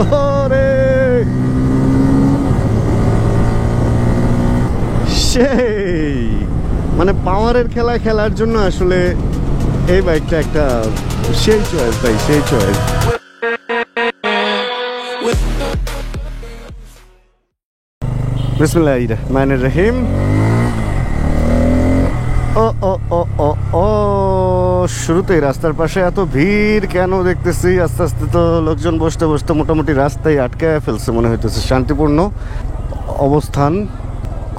ওরে সেই মানে পাওয়ারের খেলা খেলার জন্য আসলে এই বাইকটা একটা সেই চয়েস ভাই, সেই চয়েস। বিসমিল্লাহির রহমানির রহিম। ও ও ও ও ও শুরুতেই রাস্তার পাশে এত ভিড় কেন দেখতেছি? আস্তে আস্তে তো লোকজন বসতে বসতে মোটামুটি রাস্তায় আটকায় ফেলছে মনে হইতেছে। শান্তিপূর্ণ অবস্থান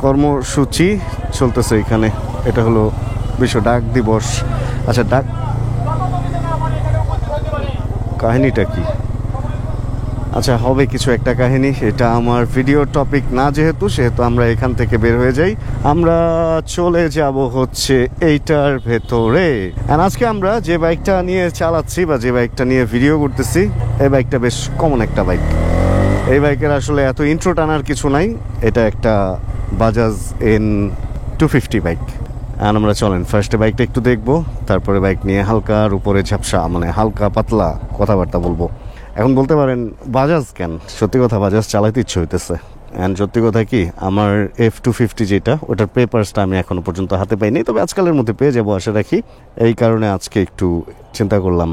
কর্মসূচি চলতেছে এখানে। এটা হলো বিশ্ব ডাক দিবস। আচ্ছা, ডাক কাহিনীটা কি? আচ্ছা, হবে কিছু একটা কাহিনী। এটা আমার ভিডিও টপিক না যেহেতু, সেহেতু আমরা এখান থেকে বের হয়ে যাই। আমরা চলে যাব হচ্ছে এইটার ভেতরে। আর আজকে আমরা যে বাইকটা নিয়ে চালাচ্ছি বা যে বাইকটা নিয়ে ভিডিও করতেছি, এই বাইকটা বেশ কমন একটা বাইক। এই বাইকের আসলে এত ইন্ট্রো টানার কিছু নাই। এটা একটা বাজাজ N250 বাইক। আর আমরা চলেন ফার্স্টে বাইকটা একটু দেখবো, তারপরে বাইক নিয়ে হালকার উপরে ঝাপসা মানে হালকা পাতলা কথাবার্তা বলবো। এখন বলতে পারেন বাজাজ কেন? সত্যি কথা, বাজাজ চালাইতে ইচ্ছে হইতেছে। অ্যান্ড সত্যি কথা কি, আমার F250 যেটা, ওটার পেপারসটা আমি এখনো পর্যন্ত হাতে পাইনি, তবে আজকালের মধ্যে পেয়ে যাবো আশা রাখি। এই কারণে আজকে একটু চিন্তা করলাম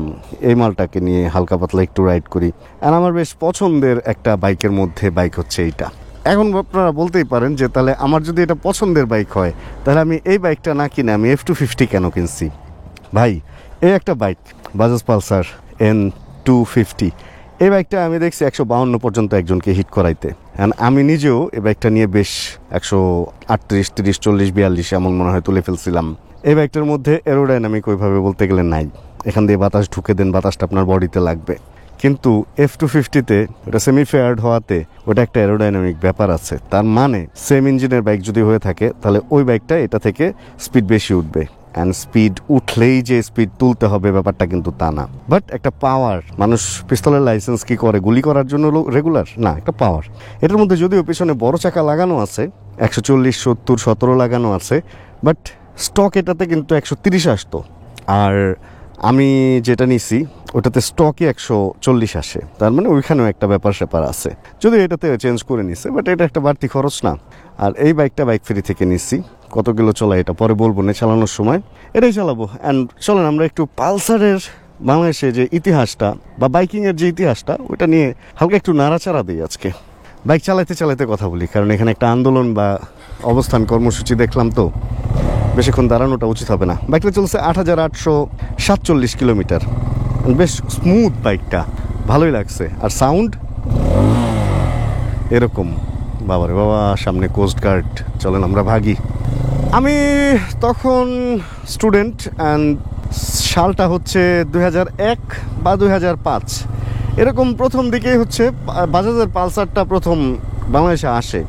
এই মালটাকে নিয়ে হালকা পাতলা একটু রাইড করি। আর আমার বেশ পছন্দের একটা বাইকের মধ্যে বাইক হচ্ছে এইটা। এখন আপনারা বলতেই পারেন যে তাহলে আমার যদি এটা পছন্দের বাইক হয়, তাহলে আমি এই বাইকটা না কিনে আমি F250 কেন কিনছি? ভাই, এই একটা বাইক বাজাজ পালসার N250, এই বাইকটা আমি দেখছি 152 পর্যন্ত একজনকে হিট করাইতে। অ্যান্ড আমি নিজেও এই বাইকটা নিয়ে বেশ 138, 30, 40, 42 এমন মনে হয় তুলে ফেলছিলাম। এই বাইকটার মধ্যে এরোডাইনামিক ওইভাবে বলতে গেলে নাই। এখান দিয়ে বাতাস ঢুকে দেন, বাতাসটা আপনার বডিতে লাগবে। কিন্তু F250-তে ওটা সেমি ফেয়ার্ড হওয়াতে ওটা একটা এরোডাইনামিক ব্যাপার আছে। তার মানে সেম ইঞ্জিনের বাইক যদি হয়ে থাকে, তাহলে ওই বাইকটা এটা থেকে স্পিড বেশি উঠবে। অ্যান্ড স্পিড উঠলেই যে স্পিড তুলতে হবে ব্যাপারটা কিন্তু তা না। বাট একটা পাওয়ার, মানুষ পিস্তলের লাইসেন্স কি করে? গুলি করার জন্য রেগুলার না, একটা পাওয়ার। এটার মধ্যে যদিও পিছনে বড় চাকা লাগানো আছে, 140, 70, 17 লাগানো আছে, বাট স্টক এটাতে কিন্তু 130 আসতো। আর আমি যেটা নিছি ওটাতে স্টকে 140 আসে। তার মানে ওইখানেও একটা ব্যাপার স্যাপার আছে, যদি এটাতে চেঞ্জ করে নিছে। বাট এটা একটা বাড়তি খরচ না। আর এই বাইকটা বাইক ফ্রি থেকে নিচ্ছি। কত কিলো চলা এটা পরে বলবো না, চালানোর সময় এটাই চালাবো। অ্যান্ড চলেন আমরা একটু পালসারের বাংলাদেশে যে ইতিহাসটা বা বাইকিংয়ের যে ইতিহাসটা, ওটা নিয়ে হালকা একটু নাড়াচাড়া দিই আজকে। বাইক চালাইতে চালাইতে কথা বলি, কারণ এখানে একটা আন্দোলন বা অবস্থান কর্মসূচি দেখলাম, তো বেশিক্ষণ দাঁড়ানোটা উচিত হবে না। বাইকটা চলছে 8847 কিলোমিটার। বেশ স্মুথ বাইকটা, ভালোই লাগছে। আর সাউন্ড এরকম, বাবারে বাবা, সামনে কোস্ট গার্ড। চলেন আমরা ভাগি। আমি তখন স্টুডেন্ট, অ্যান্ড সালটা হচ্ছে 2001 বা 2005 এরকম। প্রথম দিকেই হচ্ছে বাজাজের পালসারটা প্রথম বাংলাদেশে আসে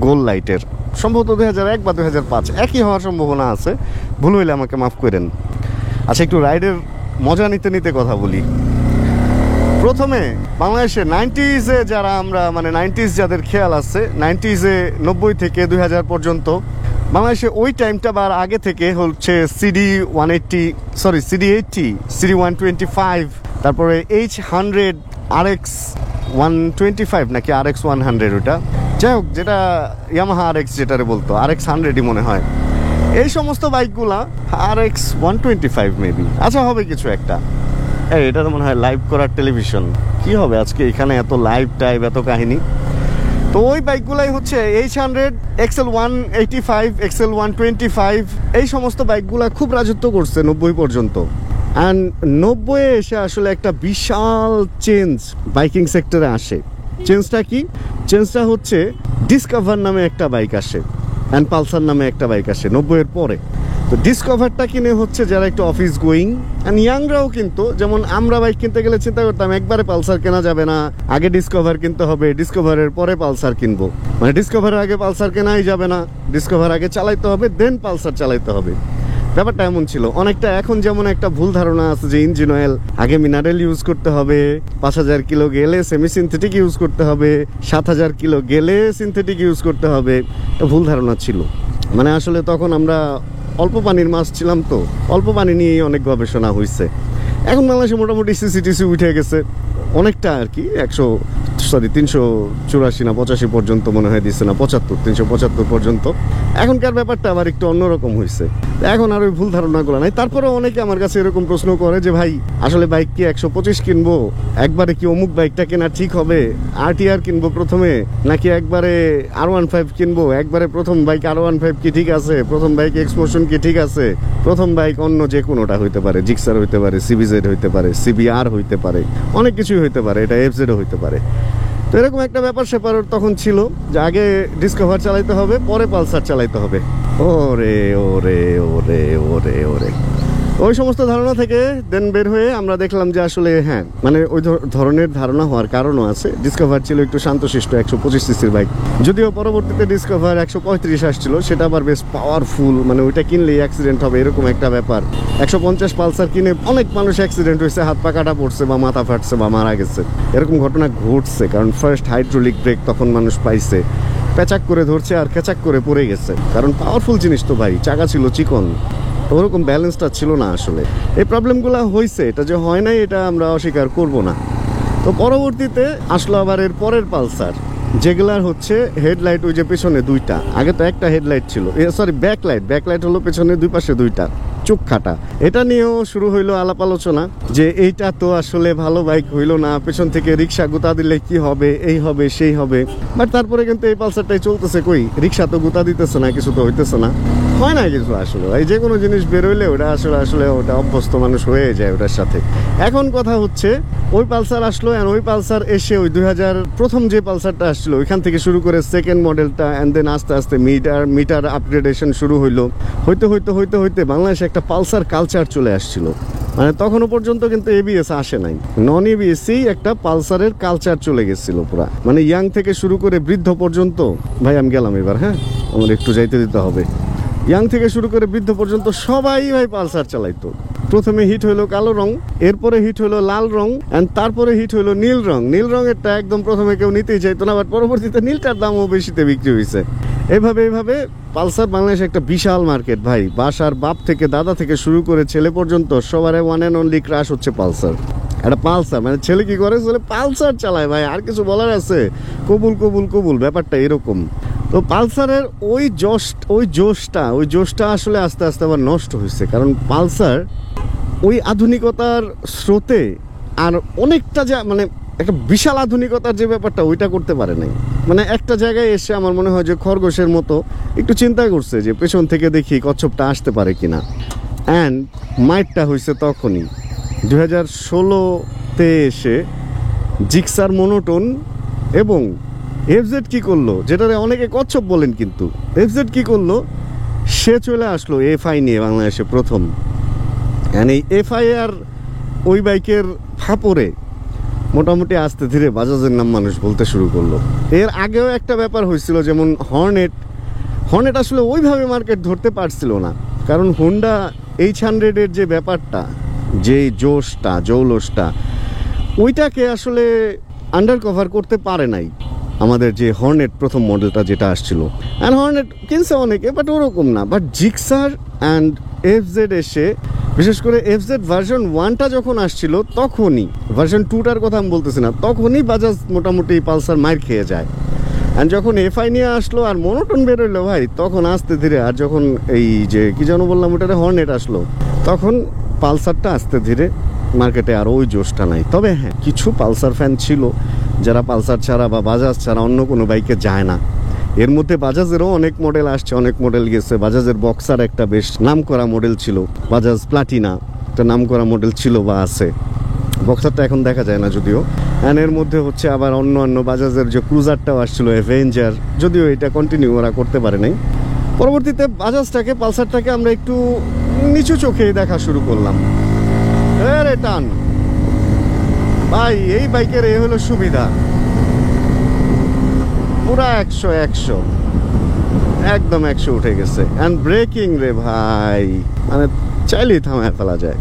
গোল লাইটের, সম্ভবত 2001 বা 2005, একই হওয়ার সম্ভাবনা আছে। ভুল হইলে আমাকে মাফ করেন। আচ্ছা, একটু রাইডের মজা নিতে নিতে কথা বলি। প্রথমে বাংলাদেশে 90s-এ যারা আমরা, মানে 90s যাদের খেয়াল আছে, 90s-এ 90 থেকে 2000 পর্যন্ত বাংলাদেশে ওই টাইমটা বা আগে থেকে হচ্ছে CD 125, তারপরে H100, RX 125 নাকি RX 100, ওটা যাই হোক, যেটা ইয়ামাহা RX যেটারে বলতো, RX 100ই মনে হয়। এই সমস্ত বাইকগুলা RX 125 মেবি, আচ্ছা হবে কিছু একটা। এটা তো মনে হয় লাইভ করার টেলিভিশন। কি হবে আজকে এখানে এত লাইভ টাইপ, এত কাহিনী। তো ওই বাইকগুলাই হচ্ছে H100, XL 185, XL 125, এই সমস্ত বাইকগুলা খুব রাজত্ব করছে 90 পর্যন্ত। অ্যান্ড 90-এ এসে আসলে একটা বিশাল চেঞ্জ বাইকিং সেক্টরে আসে। চেঞ্জটা কি? চেঞ্জটা হচ্ছে ডিসকভার নামে একটা বাইক আসে, অ্যান্ড পালসার নামে একটা বাইক আসে 90-এর পরে। তো ডিসকভারটা কিনে হচ্ছে যারা একটু অফিস গোয়িং অ্যান্ড ইয়াংরাও, কিন্তু যেমন আমরা বাইক কিনতে গেলে চিন্তা করতাম একবারে পালসার কেনা যাবে না, আগে ডিসকভার কিনতে হবে, ডিসকভারের পরে পালসার কিনবো। মানে ডিসকভারের আগে পালসার কেনাই যাবে না, ডিসকভার আগে চালাইতে হবে, দেন পালসার চালাইতে হবে। ব্যাপারটা এমন ছিল অনেকটা। এখন যেমন একটা ভুল ধারণা আছে যে ইঞ্জিন অয়েল আগে মিনারেল ইউজ করতে হবে, 5000 কিলো গেলে সেমি সিনথেটিক ইউজ করতে হবে, 7000 কিলো গেলে সিনথেটিক ইউজ করতে হবে। এটা ভুল ধারণা ছিল। মানে আসলে তখন আমরা অল্প পানির মাছ ছিলাম, তো অল্প পানি নিয়েই অনেক গবেষণা হয়েছে। এখন বাংলাদেশে মোটামুটি সিসিটিসি উঠে গেছে অনেকটা আর কি, সরি 384 না 85 পর্যন্ত মনে হয় দিচ্ছে, না 75, 375 পর্যন্ত। এখনকার ব্যাপারটা আবার একটু অন্যরকম হয়েছে, এখন আর ওই ভুল ধারণাগুলো নাই। তারপরেও অনেকে আমার কাছে এরকম প্রশ্ন করে যে ভাই আসলে বাইক কি 125 কিনবো, একবারে কি অমুক বাইকটা কেনা ঠিক হবে, RTR কিনবো প্রথমে, নাকি একবারে R15 কিনবো, একবারে প্রথম বাইক R15 কি ঠিক আছে, প্রথম বাইক এক্সমোশন কি ঠিক আছে, প্রথম বাইক অন্য যে কোনোটা হইতে পারে, জিক্সার হইতে পারে, CBZ হইতে পারে, CBR হইতে পারে, অনেক কিছুই হইতে পারে, এটা FZ হইতে পারে। তো এরকম একটা ব্যাপার স্যাপার তখন ছিল যে আগে ডিসকভার চালাইতে হবে, পরে পালসার চালাইতে হবে। ওরে ওরে ওরে ওরে ওরে, ওই সমস্ত ধারণা থেকে দেন বের হয়ে আমরা দেখলাম যে আসলে হ্যাঁ, মানে ওই ধরনের ধারণা হওয়ার কারণও আছে। ডিসকভার ছিল একটু শান্তশিষ্ট 125 সিসির বাইক, যদিও পরবর্তীতে ডিসকভার 135 আসছিল, সেটা আবার বেশ পাওয়ারফুল, মানে ওইটা কিনলেই অ্যাক্সিডেন্ট হবে এরকম একটা ব্যাপার। 150 পালসার কিনে অনেক মানুষ অ্যাক্সিডেন্ট হয়েছে, হাত পা কাটা পড়ছে বা মাথা ফাটছে বা মারা গেছে, এরকম ঘটনা ঘটছে। কারণ ফার্স্ট হাইড্রোলিক ব্রেক তখন মানুষ পাইছে, প্যাচাক করে ধরছে আর ক্যাচাক করে পড়ে গেছে, কারণ পাওয়ারফুল জিনিস তো ভাই, চাকা ছিল চিকন, ওরকম ব্যালেন্সটা ছিল না। আসলে এই প্রবলেমগুলো হয়েছে, এটা যে হয় নাই এটা আমরা অস্বীকার করব না। তো পরবর্তীতে আসলো আবার এর পরের পালসার, যেগুলার হচ্ছে হেডলাইট ওই যে পেছনে দুইটা, আগে তো একটা হেডলাইট ছিল, সরি ব্যাকলাইট হলো পেছনে দুই পাশে দুইটা, চোখ খাটা। এটা নিয়েও শুরু হইলো আলাপ আলোচনা যে এইটা তো আসলে ভালো বাইক হইলো না, পেছন থেকে রিক্সা গুতা দিলে কি হবে, এই হবে সেই হবে। বাট তারপরে কিন্তু এই পালসারটাই চলতেছে, কই রিক্সা তো গুতা দিতেছে না, কিছু তো হইতেছে না, হয় না কিছু। আসলে এই যে কোনো জিনিস বেরোইলে ওটা আসলে ওটা অভ্যস্ত মানুষ হয়ে যায় ওটার সাথে। এখন কথা হচ্ছে ওই পালসার আসলো, আর ওই পালসার এসে ওই 2000 প্রথম যে পালসারটা আসছিল ওইখান থেকে শুরু করে সেকেন্ড মডেলটা, অ্যান্ড দেন আস্তে আস্তে মিটার আপগ্রেডেশন শুরু হইলো। হইতে বাংলাদেশে একটা পালসার কালচার চলে আসছিল। মানে তখনও পর্যন্ত কিন্তু ABS আসে নাই, নন ABSই একটা পালসারের কালচার চলে গেছিল পুরা, মানে ইয়াং থেকে শুরু করে বৃদ্ধ পর্যন্ত। ভাই আমি গেলাম এবার, হ্যাঁ আমার একটু যাইতে দিতে হবে। ইয়াং থেকে শুরু করে বৃদ্ধ পর্যন্ত সবাই ভাই পালসার চালাইতো। প্রথমে হিট হইলো কালো রং, এরপরে হিট হইলো লাল রং, এন্ড তারপরে হিট হইলো নীল রং। নীল রঙেরটা একদম প্রথমে কেউ নিতেই চাইতো না, বাট পরবর্তীতে নীলটার দামও বেশিতে বিক্রি হয়েছে। এইভাবে পালসার বাংলাদেশে একটা বিশাল মার্কেট ভাই। বাসার বাপ থেকে দাদা থেকে শুরু করে ছেলে পর্যন্ত সবার ওয়ান অ্যান্ড অনলি ক্রাশ হচ্ছে পালসার। একটা পালসার মানে ছেলে কি করে, ছেলে পালসার চালায় ভাই, আর কিছু বলার আছে? কবুল, ব্যাপারটা এরকম। তো পালসারের ওই জোশটা আসলে আস্তে আস্তে আবার নষ্ট হয়েছে, কারণ পালসার ওই আধুনিকতার স্রোতে আর অনেকটা মানে একটা বিশাল আধুনিকতার যে ব্যাপারটা ওইটা করতে পারে নাই। মানে একটা জায়গায় এসে আমার মনে হয় যে খরগোশের মতো একটু চিন্তা করছে যে পেছন থেকে দেখি কচ্ছপটা আসতে পারে কিনা। অ্যান্ড মাইটটা হয়েছে তখনই 2016-তে এসে জিক্সার মনোটোন এবং FZ কি করলো, যেটারে অনেকে কচ্ছপ বলেন, কিন্তু FZ কি করলো, সে চলে আসলো FI নিয়ে বাংলাদেশে প্রথম। এই FI আর ওই বাইকের ফাপরে মোটামুটি আস্তে ধীরে বাজাজের নাম মানুষ বলতে শুরু করলো। এর আগেও একটা ব্যাপার হয়েছিল, যেমন হর্নেট আসলে ওইভাবে মার্কেট ধরতে পারছিল না, কারণ হোন্ডা H100-এর যে ব্যাপারটা, যে জৌলসটা ওইটাকে আসলে আন্ডার কভার করতে পারে নাই আমাদের যে হর্নেট প্রথম মডেলটা যেটা আসছিল। অ্যান্ড হর্নেট কিনছে অনেকে, বাট ওরকম না। বাট জিক্সার অ্যান্ড FZ এসে, বিশেষ করে FZ ভার্সন 1টা যখন আসছিল তখনই, ভার্সন 2টার কথা আমি বলতেছি না, তখনই বাজাজ মোটামুটি পালসার মার খেয়ে যায়। অ্যান্ড যখন FI নিয়ে আসলো আর মনোটন বেরোলো ভাই, তখন আস্তে ধীরে, আর যখন এই যে কি যেন বললাম ওটারে হর্নেট আসলো, তখন পালসারটা আস্তে ধীরে মার্কেটে আর ওই জোশটা নাই। তবে হ্যাঁ, কিছু পালসার ফ্যান ছিল যারা পালসার ছাড়া বা বাজাজ ছাড়া অন্য কোনো বাইকে যায় না। এর মধ্যে বাজাজেরও অনেক মডেল আসছে, অনেক মডেল গেছে। বাজাজের বক্সার একটা বেশ নামকরা মডেল ছিল, বাজাজ প্লাটিনা একটা নামকরা মডেল ছিল বা আছে। বক্সারটা এখন দেখা যায় না যদিও। অ্যান্ড এর মধ্যে হচ্ছে আবার অন্য বাজাজের যে ক্রুজারটাও আসছিল, অ্যাভেঞ্জার, যদিও এটা কন্টিনিউ ওরা করতে পারে নাই। পরবর্তীতে বাজাজটাকে, পালসারটাকে আমরা একটু নিচু চোখেই দেখা শুরু করলাম। রে টান ভাই, এই বাইকের এই হলো সুবিধা, পুরা 100 একদম 100 উঠে গেছে। অ্যান্ড ব্রেকিং রে ভাই, মানে চাইলেই থামায় ফেলা যায়।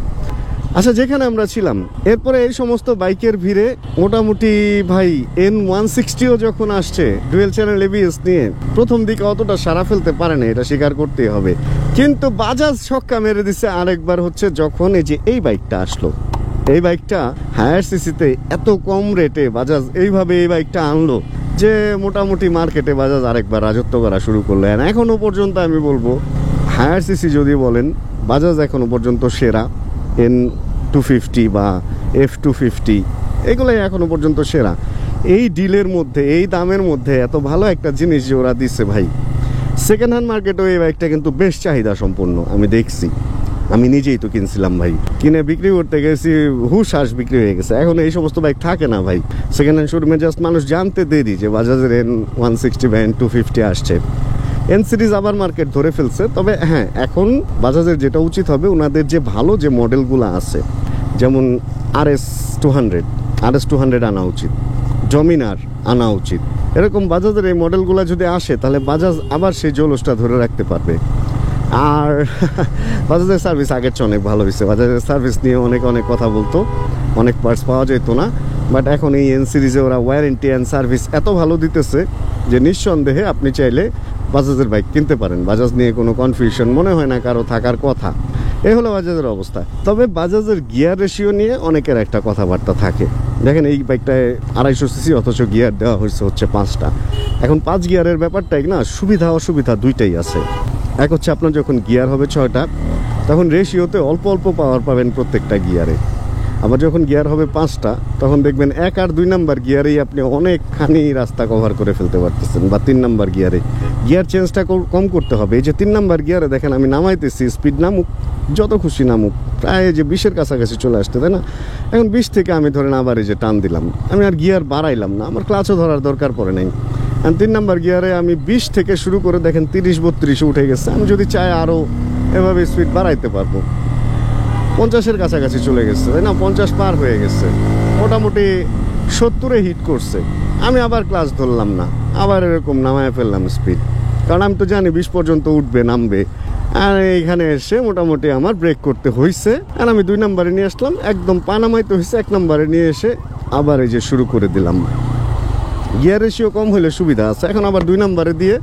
আচ্ছা, যেখানে আমরা ছিলাম, এরপরে এই সমস্ত বাইকের ভিড়ে মোটামুটি ভাই N160ও যখন আসছে ডুয়েল চ্যানেল ABS নিয়ে, প্রথম দিকে অতটা সারা ফেলতে পারে না, এটা স্বীকার করতেই হবে। কিন্তু বাজাজ ছক্কা মেরে দিচ্ছে আরেকবার, হচ্ছে যখন এই যে এই বাইকটা আসলো, এই বাইকটা হায়ার সিসিতে এত কম রেটে বাজাজ এইভাবে এই বাইকটা আনলো যে মোটামুটি মার্কেটে বাজাজ আরেকবার রাজত্ব করা শুরু করলো। এখনো পর্যন্ত আমি বলবো হায়ার সিসি যদি বলেন বাজাজ এখনো পর্যন্ত সেরা। N250 বা F250 এগুলোই এখনো পর্যন্ত সেরা। এই ডিলের মধ্যে এই দামের মধ্যে এত ভালো একটা জিনিস যে ওরা দিচ্ছে ভাই। সেকেন্ড হ্যান্ড মার্কেটেও এই বাইকটা কিন্তু বেশ চাহিদা সম্পন্ন, আমি দেখছি। আমি নিজেই তো কিনছিলাম ভাই, কিনে বিক্রি করতে গেছি হুশ হাস বিক্রি হয়ে গেছে। এখন এই সমস্ত বাইক থাকে না ভাই সেকেন্ড হ্যান্ড শোরুমে, জাস্ট মানুষ জানতে দেরি যে বাজাজের N160 বা N250 আসছে। এন সিরিজ আবার মার্কেট ধরে ফেলছে। তবে হ্যাঁ, এখন বাজাজের যেটা উচিত হবে ওনাদের যে ভালো যে মডেলগুলো আছে যেমন RS200 আনা উচিত, ডমিনার আনা উচিত। এরকম বাজাজের এই মডেলগুলো যদি আসে তাহলে বাজাজ আবার সেই জৌলসটা ধরে রাখতে পারবে। আর বাজাজের সার্ভিস আগের চেয়ে অনেক ভালো হয়েছে। বাজাজের সার্ভিস নিয়ে অনেক কথা বলতো, অনেক পার্টস পাওয়া যেত না, বাট এখন এই এন সিরিজে ওরা ওয়ারেন্টি অ্যান্ড সার্ভিস এত ভালো দিতেছে যে নিঃসন্দেহে আপনি চাইলে বাজাজের বাইক কিনতে পারেন। বাজাজ নিয়ে কোনো কনফিউশন মনে হয় না কারো থাকার কথা। এই হলো বাজাজের অবস্থা। তবে বাজাজের গিয়ার রেশিও নিয়ে অনেকের একটা কথাবার্তা থাকে। দেখেন এই বাইকটায় 250 সিসি, অথচ গিয়ার দেওয়া হচ্ছে 5টা। এখন 5 গিয়ারের ব্যাপারটাই না, সুবিধা অসুবিধা দুইটাই আছে। এক হচ্ছে আপনার যখন গিয়ার হবে 6টা তখন রেশিওতে অল্প পাওয়ার পাবেন প্রত্যেকটা গিয়ারে। আবার যখন গিয়ার হবে 5টা তখন দেখবেন 1 আর 2 নাম্বার গিয়ারেই আপনি অনেকখানি রাস্তা কভার করে ফেলতে পারতেছেন। বা 3 নাম্বার গিয়ারে গিয়ার চেঞ্জটা কম করতে হবে। এই যে 3 নাম্বার গিয়ারে দেখেন আমি নামাইতেছি, স্পিড নামুক যত খুশি নামুক, প্রায় যে 20-এর কাছাকাছি চলে আসতে, তাই না? এখন 20 থেকে আমি ধরেন আবার এই যে টান দিলাম, আমি আর গিয়ার বাড়াইলাম না, আমার ক্লাচও ধরার দরকার পড়ে নাই। 3 নাম্বার গিয়ারে আমি 20 থেকে শুরু করে দেখেন 30-32 উঠে গেছে। আমি যদি চাই আরও এভাবে স্পিড বাড়াইতে পারবো। 50-এর কাছাকাছি চলে গেছে, তাই না? 50 পার হয়ে গেছে, মোটামুটি 70-এ হিট করছে। আমি আবার ক্লাচ ধরলাম না, আবার এরকম নামায় ফেললাম স্পিড, কারণ আমি তো জানি 20 পর্যন্ত উঠবে নামবে। আর এইখানে এসে মোটামুটি আমার ব্রেক করতে হয়েছে। আর আমি 2 নাম্বারে নিয়ে আসলাম, একদম পা নামাইতে হয়েছে। 1 নাম্বারে নিয়ে এসে আবার এই যে শুরু করে দিলাম। গিয়ার রেশিও কম হলে সুবিধা আছে। এখন আবার 2 নাম্বারে দিয়ে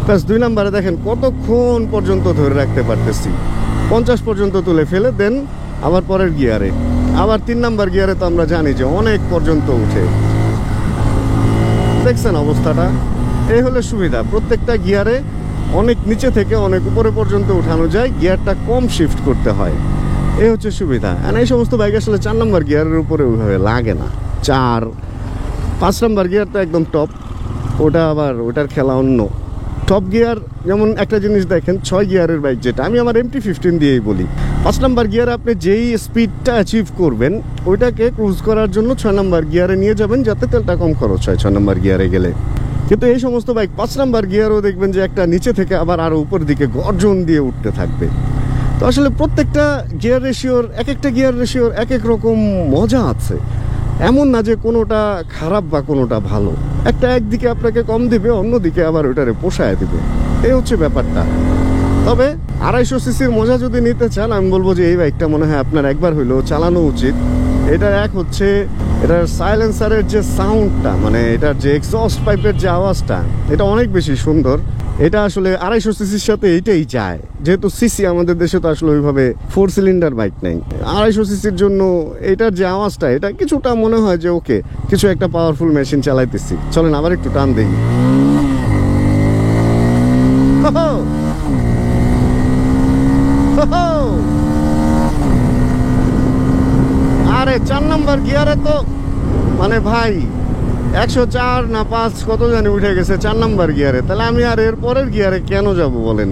প্লাস 2 নাম্বারে দেখেন কতক্ষণ পর্যন্ত ধরে রাখতে পারতেছি, 50 পর্যন্ত তুলে ফেলে দেন আবার পরের গিয়ারে। আবার 3 নাম্বার গিয়ারে তো আমরা জানি যে অনেক পর্যন্ত উঠে। দেখছেন অবস্থাটা? এই হলে সুবিধা, প্রত্যেকটা গিয়ারে অনেক নিচে থেকে অনেক উপরে পর্যন্ত উঠানো যায়, গিয়ারটা কম শিফট করতে হয়। এই হচ্ছে সুবিধা। আর এই সমস্ত বাইক আসলে 4 নাম্বার গিয়ারের উপরে ওইভাবে লাগে না। 4-5 নাম্বার গিয়ার তো একদম টপ, ওটা আবার ওটার খেলা অন্য। টপ গিয়ার যেমন একটা জিনিস দেখেন, 6 গিয়ারের বাইক যেটা, আমি আমার MT-15 দিয়েই বলি, 5 নাম্বার গিয়ারে আপনি যেই স্পিডটা অ্যাচিভ করবেন ওইটাকে ক্রুজ করার জন্য 6 নাম্বার গিয়ারে নিয়ে যাবেন, যাতে তেলটা কম খরচ হয় 6 নাম্বার গিয়ারে গেলে। কিন্তু এই সমস্ত বাইক 5 নাম্বার গিয়ারও দেখবেন যে একটা নিচে থেকে আবার আরও উপর দিকে গর্জন দিয়ে উঠতে থাকবে। তো আসলে প্রত্যেকটা গিয়ার রেশিওর একটা গিয়ার রেশিওর এক রকম মজা আছে। এমন না যে কোনোটা খারাপ বা কোনোটা ভালো। একটা একদিকে আপনাকে কম দিবে, অন্যদিকে আবার ওটারে পোষায় দিবে। এই হচ্ছে ব্যাপারটা। তবে 250 সিসির মজা যদি নিতে চান, আমি বলবো যে এই বাইকটা মনে হয় আপনার একবার হইলেও চালানো উচিত। এটার এক হচ্ছে এটার সাইলেন্সারের যে সাউন্ডটা, মানে এটার যে এক্সস্ট পাইপের যে আওয়াজটা, এটা অনেক বেশি সুন্দর। এটা আসলে 250 সিসির সাথে এইটাই যায়, যেহেতু সিসি আমাদের দেশে তো আসলে ওইভাবে 4 সিলিন্ডার বাইক নেই। 250 সিসির জন্য এটার যে আওয়াজটা, এটা কিছুটা মনে হয় যে ওকে কিছু একটা পাওয়ারফুল মেশিন চালাইতেছি। চলেন আবার একটু টান দিই। আরে 4 নাম্বার গিয়ারে তো মানে ভাই 104 না 5 কত জানি উঠে গেছে 4 নাম্বার গিয়ারে। তাহলে আমি আর এর পরের গিয়ারে কেন যাব বলেন?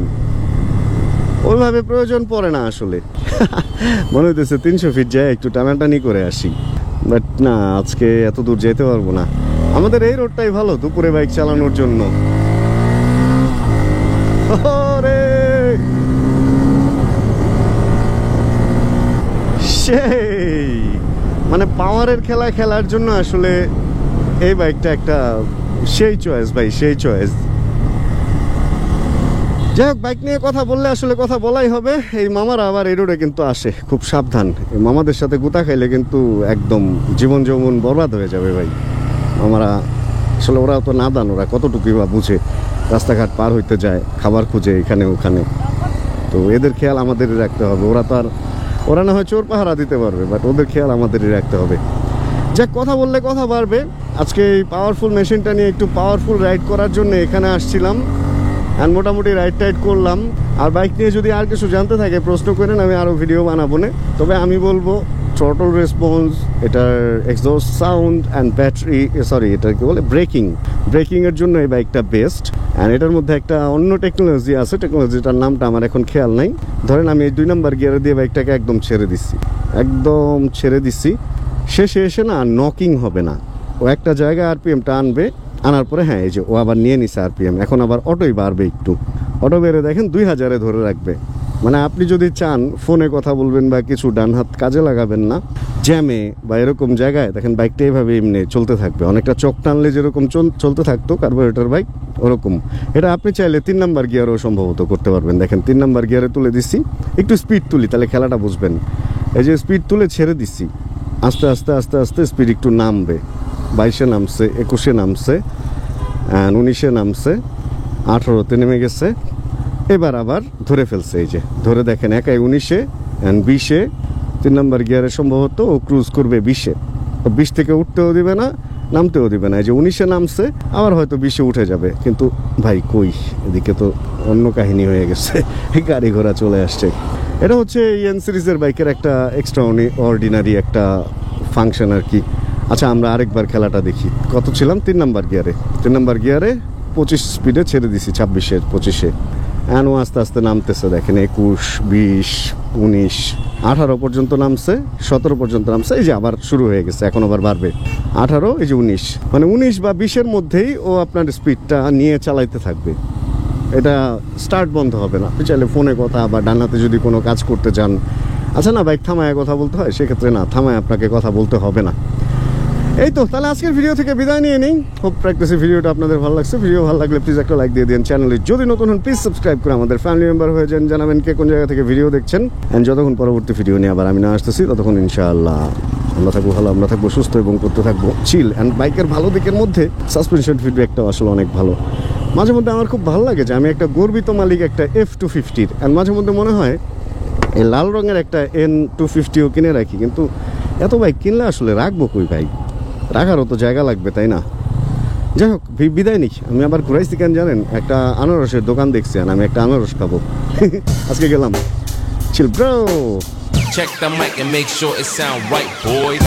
ওইভাবে প্রয়োজন পড়ে না আসলে। মনে হইতেছে 300 ফিট যায় একটু টানাটানি করে আসি, বাট না, আজকে এত দূর যেতে পারবো না। আমাদের এই রোডটাই ভালো দুপুরে বাইক চালানোর জন্য। সেই মানে পাওয়ারের খেলা খেলার জন্য আসলে এই বাইকটা একটা সেই চয়েস ভাই, সেই চয়েস। যাই হোক, বাইক নিয়ে কথা বললে আসলে কথা বলাই হবে। এই মামারা আবার এই রোডে কিন্তু আসে, খুব সাবধান। এই মামাদের সাথে গুতা খাইলে কিন্তু একদম জীবন যৌবন বরবাদ হয়ে যাবে ভাই। মামারা আসলে ওরা তো নাদান, ওরা কতটুকুই বা বুঝে। রাস্তাঘাট পার হইতে যায়, খাবার খুঁজে এখানে ওখানে, তো এদের খেয়াল আমাদের রাখতে হবে। ওরা তো আর ওরা না হয় চোর পাহারা দিতে পারবে, বাট ওদের খেয়াল আমাদেরই রাখতে হবে। যাক, কথা বললে কথা বাড়বে। আজকে এই পাওয়ারফুল মেশিনটা নিয়ে একটু পাওয়ারফুল রাইড করার জন্য এখানে আসছিলাম, আর মোটামুটি রাইড করলাম। আর বাইক নিয়ে যদি আর কিছু জানতে থাকে প্রশ্ন করেন, আমি আরও ভিডিও বানাবো না। তবে আমি বলবো থ্রটল রেসপন্স, এটার exhaust sound and battery, sorry এটা কি বলে, ব্রেকিংয়ের জন্য এই বাইকটা বেস্ট। অ্যান্ড এটার মধ্যে একটা অন্য টেকনোলজি আছে, টেকনোলজিটার নামটা আমার এখন খেয়াল নাই। ধরেন আমি এই 2 নাম্বার গিয়ারে দিয়ে বাইকটাকে একদম ছেড়ে দিচ্ছি, শেষে এসে না নকিং হবে না, ও একটা জায়গায় আরপিএমটা আনার পরে হ্যাঁ এই যে ও আবার নিয়ে নিছে আরপিএম, এখন আবার অটোই বাড়বে, একটু অটো বেড়ে দেখেন 2000-এ ধরে রাখবে। মানে আপনি যদি চান ফোনে কথা বলবেন বা কিছু, ডান হাত কাজে লাগাবেন না জ্যামে বা এরকম জায়গায়, দেখেন বাইকটা এইভাবে এমনি চলতে থাকবে, অনেকটা চক টানলে যেরকম চলতে থাকতো কার্বোরেটর বাইক ওরকম। এটা আপনি চাইলে 3 নাম্বার গিয়ারও সম্ভবত করতে পারবেন। দেখেন 3 নাম্বার গিয়ারে তুলে দিচ্ছি, একটু স্পিড তুলি তাহলে খেলাটা বুঝবেন। এই যে স্পিড তুলে ছেড়ে দিচ্ছি, আস্তে আস্তে আস্তে আস্তে স্পিড একটু নামবে, 22-এ নামছে, 21-এ নামছে, 19-এ নামছে, 18-তে নেমে গেছে, এবার আবার ধরে ফেলছে। এই যে ধরে দেখেন একাই 19-এ, 20-এ, 3 নাম্বার গিয়ারে সম্ভবত ও ক্রুজ করবে 20-এ। 20 থেকে উঠতেও দিবে না, নামতেও দিবে না। এই যে 19-এ নামছে, আবার হয়তো 20-এ উঠে যাবে, কিন্তু ভাই কই, এদিকে তো অন্য কাহিনী হয়ে গেছে, গাড়ি ঘোড়া চলে আসছে। এটা হচ্ছে এন সিরিজের বাইকের একটা এক্সট্রা অর্ডিনারি একটা ফাংশন আর কি। আচ্ছা, আমরা আরেকবার খেলাটা দেখি। কত ছিলাম? 3 নাম্বার গিয়ারে 25 স্পিডে ছেড়ে দিছি, 26-এর 25-এ, ও আস্তে আস্তে নামতেছে। দেখেন 21, 20, 19, 18 পর্যন্ত নামছে, 17 পর্যন্ত নামছে, এই যে আবার শুরু হয়ে গেছে, এখন আবার বাড়বে 18, এই যে 19, মানে 19 বা 20-এর মধ্যেই ও আপনার স্পিডটা নিয়ে চালাইতে থাকবে। এটা স্টার্ট বন্ধ হবে না। আপনি চাইলে ফোনে কথা বা ডান হাতে যদি কোনো কাজ করতে চান, আচ্ছা না বাইক থামায় কথা বলতে হয়, সেক্ষেত্রে না, থামায় আপনাকে কথা বলতে হবে না। এই তো, তাহলে আজকের ভিডিও থেকে বিদায় নিয়ে নিই। হোপ প্র্যাকটিসে ভিডিওটা আপনাদের ভালো লাগছে। ভিডিও ভালো লাগলে প্লিজ একটা লাইক দিয়ে দিন। চ্যানেলে যদি নতুন হন প্লিজ সাবস্ক্রাইব করে আমাদের ফ্যামিলি মেম্বার হয়ে যান। জানাবেন কে কোন জায়গা থেকে ভিডিও দেখছেন। অ্যান্ড যতক্ষণ পরবর্তী ভিডিও নিয়ে আবার আমি না আসতেছি, ততক্ষণ ইনশাআল্লাহ আমরা থাকবো ভালো, আমরা থাকবো সুস্থ এবং করতে থাকবো চিল। অ্যান্ড বাইকের ভালো দিকের মধ্যে সাসপেনশন ফিডব্যাকটাও আসলে অনেক ভালো। মাঝে মধ্যে আমার খুব ভালো লাগে যে আমি একটা গর্বিত মালিক একটা F250-র, অ্যান্ড মাঝে মধ্যে মনে হয় এই লাল রঙের একটা N250ও কিনে রাখি, কিন্তু এত বাইক কিনলে আসলে রাখবো কই ভাই, রাখারও তো জায়গা লাগবে, তাই না? যাই হোক, বিদায় নিই। আমি আবার ঘুরাইছি কেন জানেন, একটা আনারসের দোকান দেখছি, আর আমি একটা আনারস খাবো। আজকে গেলাম, chill bro. Check the mic and make sure it sound right, boys.